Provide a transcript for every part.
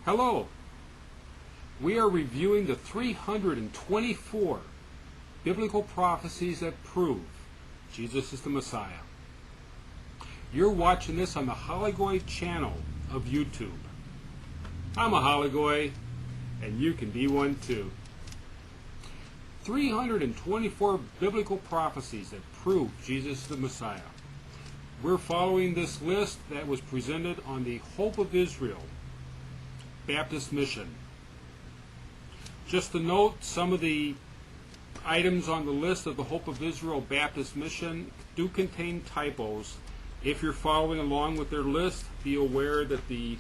Hello. We are reviewing the 324 biblical prophecies that prove Jesus is the Messiah. You're watching this on the Halachgoy channel of YouTube. I'm a Halachgoy, and you can be one too. 324 biblical prophecies that prove Jesus is the Messiah. We're following this list that was presented on the Hope of Israel Baptist Mission. Just to note, some of the items on the list of the Hope of Israel Baptist Mission do contain typos. If you're following along with their list, be aware that the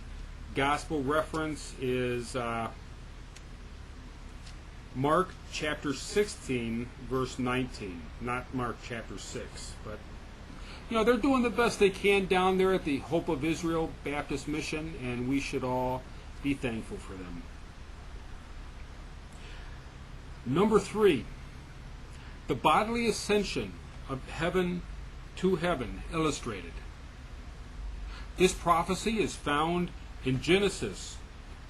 gospel reference is Mark chapter 16, verse 19, not Mark chapter 6. But, they're doing the best they can down there at the Hope of Israel Baptist Mission, and we should all be thankful for them. Number 3, the bodily ascension of heaven to heaven illustrated. This prophecy is found in Genesis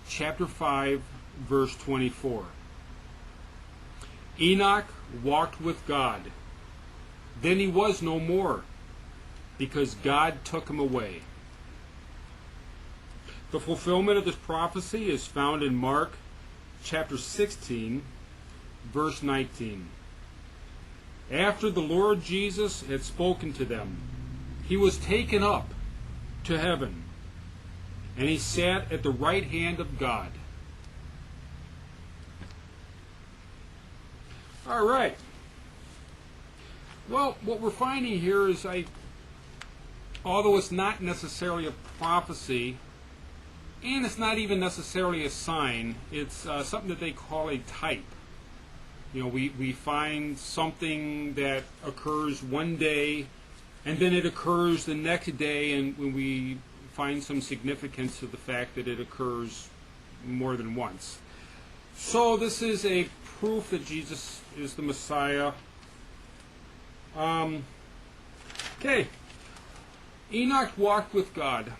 chapter 5, verse 24. Enoch walked with God. Then he was no more, because God took him away. The fulfillment of this prophecy is found in Mark chapter 16, verse 19. After the Lord Jesus had spoken to them, he was taken up to heaven, and he sat at the right hand of God. All right. Well, what we're finding here is, although it's not necessarily a prophecy, and it's not even necessarily a sign, it's something that they call a type. We find something that occurs one day, and then it occurs the next day, and when we find some significance to the fact that it occurs more than once. So this is a proof that Jesus is the Messiah. Okay. Enoch walked with God,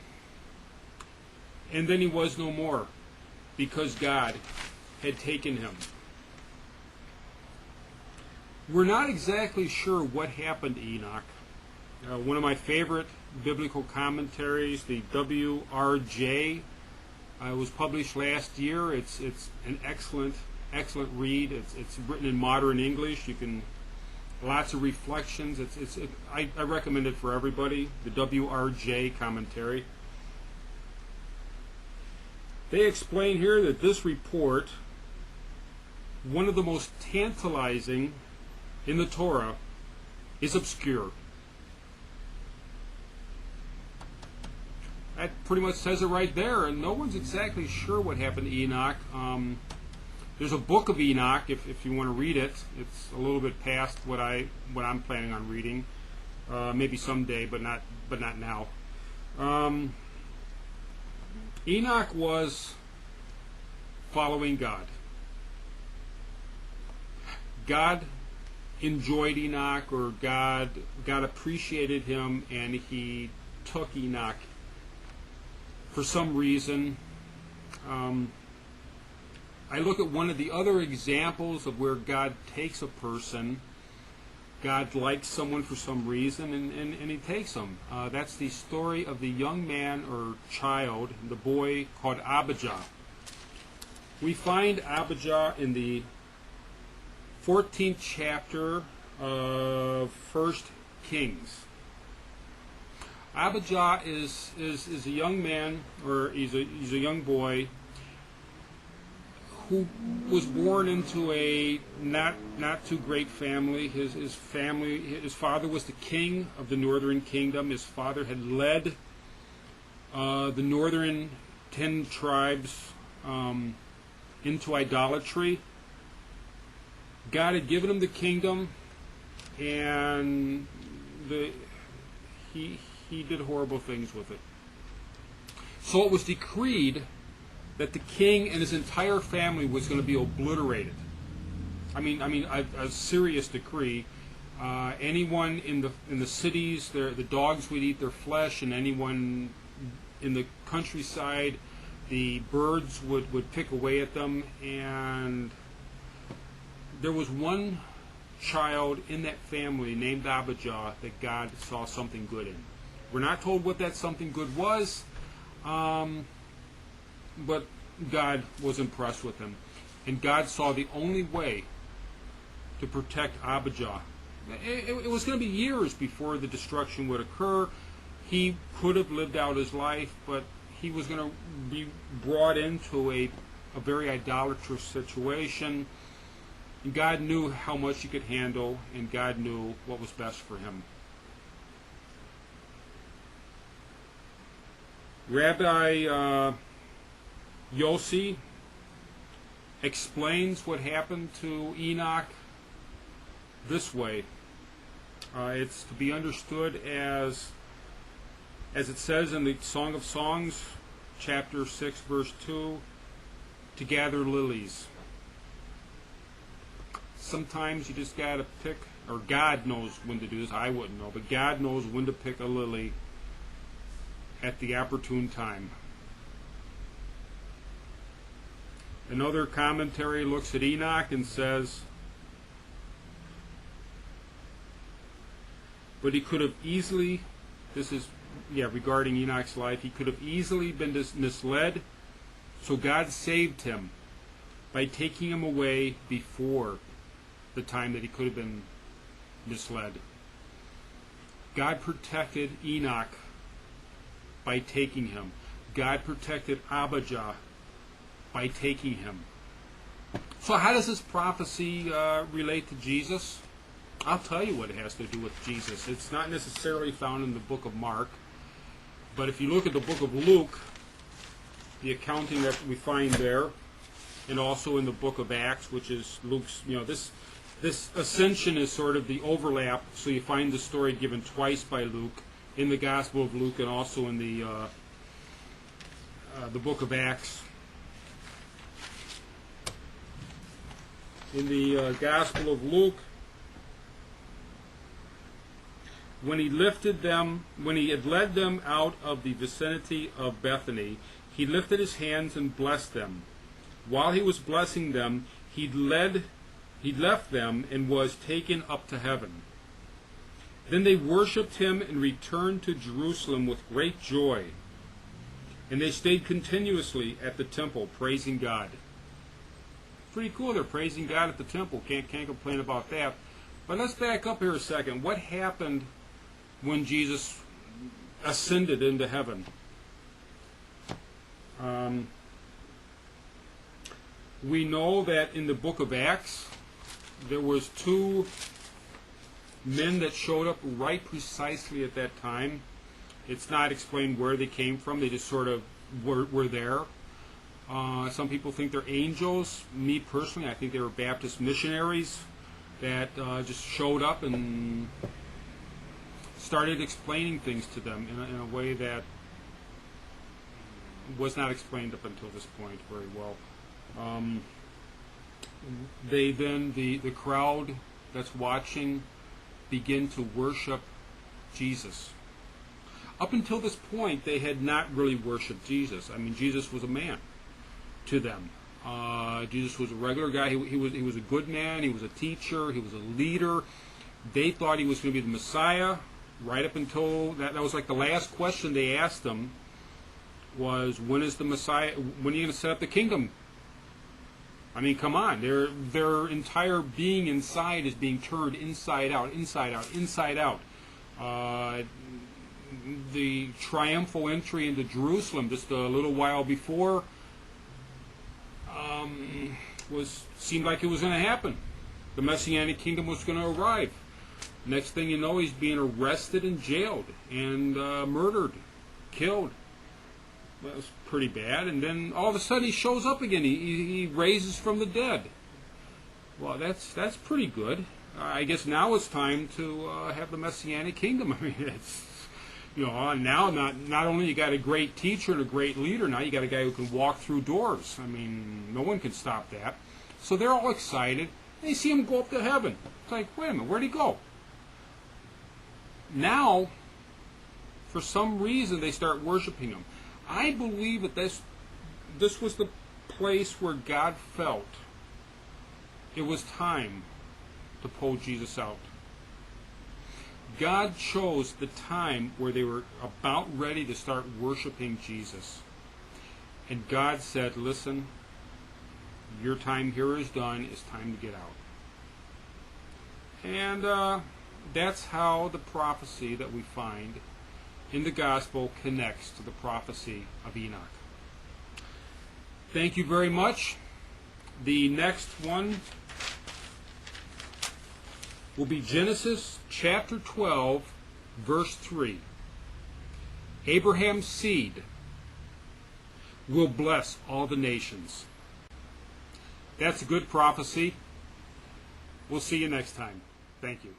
and then he was no more, because God had taken him. We're not exactly sure what happened to Enoch. One of my favorite biblical commentaries, the WRJ, was published last year. It's an excellent read. It's written in modern English. Lots of reflections. I recommend it for everybody. The WRJ commentary. They explain here that this report, one of the most tantalizing in the Torah, is obscure. That pretty much says it right there, and no one's exactly sure what happened to Enoch. There's a book of Enoch, if you want to read it. It's a little bit past what I'm planning on reading. Maybe someday, but not now. Enoch was following God. God enjoyed Enoch, or God appreciated him, and he took Enoch for some reason. I look at one of the other examples of where God takes a person. God likes someone for some reason, and he takes them. That's the story of the young man or child, the boy called Abijah. We find Abijah in the 14th chapter of 1 Kings. Abijah is a young man, or he's a young boy who was born into a not too great family. His father was the king of the northern kingdom. His father had led the northern 10 tribes into idolatry. God had given him the kingdom, and he did horrible things with it. So it was decreed that the king and his entire family was going to be obliterated. A serious decree. Anyone in the cities, the dogs would eat their flesh, and anyone in the countryside the birds would pick away at them, and there was one child in that family named Abijah that God saw something good in. We're not told what that something good was, but God was impressed with him. And God saw the only way to protect Abijah. It was going to be years before the destruction would occur. He could have lived out his life, but he was going to be brought into a very idolatrous situation. And God knew how much he could handle, and God knew what was best for him. Rabbi Yossi explains what happened to Enoch this way. It's to be understood as it says in the Song of Songs, chapter 6, verse 2, to gather lilies. Sometimes you just got to pick, or God knows when to do this, I wouldn't know, but God knows when to pick a lily at the opportune time. Another commentary looks at Enoch and says, but he could have easily, this is, regarding Enoch's life, he could have easily been misled, so God saved him by taking him away before the time that he could have been misled. God protected Enoch by taking him. God protected Abijah by taking him. So how does this prophecy relate to Jesus? I'll tell you what it has to do with Jesus. It's not necessarily found in the book of Mark, but if you look at the book of Luke, the accounting that we find there, and also in the book of Acts, which is Luke's, this ascension is sort of the overlap, so you find the story given twice by Luke, in the Gospel of Luke and also in the book of Acts. In the Gospel of Luke, when he had led them out of the vicinity of Bethany, he lifted his hands and blessed them. While he was blessing them, he left them and was taken up to heaven. Then they worshipped him and returned to Jerusalem with great joy. And they stayed continuously at the temple, praising God. Pretty cool, they're praising God at the temple. Can't complain about that. But let's back up here a second. What happened when Jesus ascended into heaven? We know that in the book of Acts, there was two men that showed up right precisely at that time. It's not explained where they came from. They just sort of were there. Some people think they're angels. Me personally, I think they were Baptist missionaries that just showed up and started explaining things to them in a way that was not explained up until this point very well. They then, the crowd that's watching, begin to worship Jesus. Up until this point, they had not really worshipped Jesus. I mean, Jesus was a man to them. Jesus was a regular guy. He was a good man. He was a teacher. He was a leader. They thought he was going to be the Messiah. Right up until that was like the last question they asked him was, when is the Messiah? When are you going to set up the kingdom? I mean, come on. Their entire being inside is being turned inside out, inside out, inside out. The triumphal entry into Jerusalem just a little while before seemed like it was going to happen. The Messianic kingdom was going to arrive. Next thing you know, he's being arrested and jailed and murdered, killed. That was pretty bad. And then all of a sudden he shows up again. He raises from the dead. Well, that's pretty good. I guess now it's time to have the Messianic kingdom. I mean, it's, now not only you got a great teacher and a great leader, now you got a guy who can walk through doors. I mean, no one can stop that. So they're all excited. They see him go up to heaven. It's like, wait a minute, where'd he go? Now, for some reason, they start worshiping him. I believe that this was the place where God felt it was time to pull Jesus out. God chose the time where they were about ready to start worshiping Jesus. And God said, listen, your time here is done. It's time to get out. And that's how the prophecy that we find in the gospel connects to the prophecy of Enoch. Thank you very much. The next one will be Genesis chapter 12, verse 3. Abraham's seed will bless all the nations. That's a good prophecy. We'll see you next time. Thank you.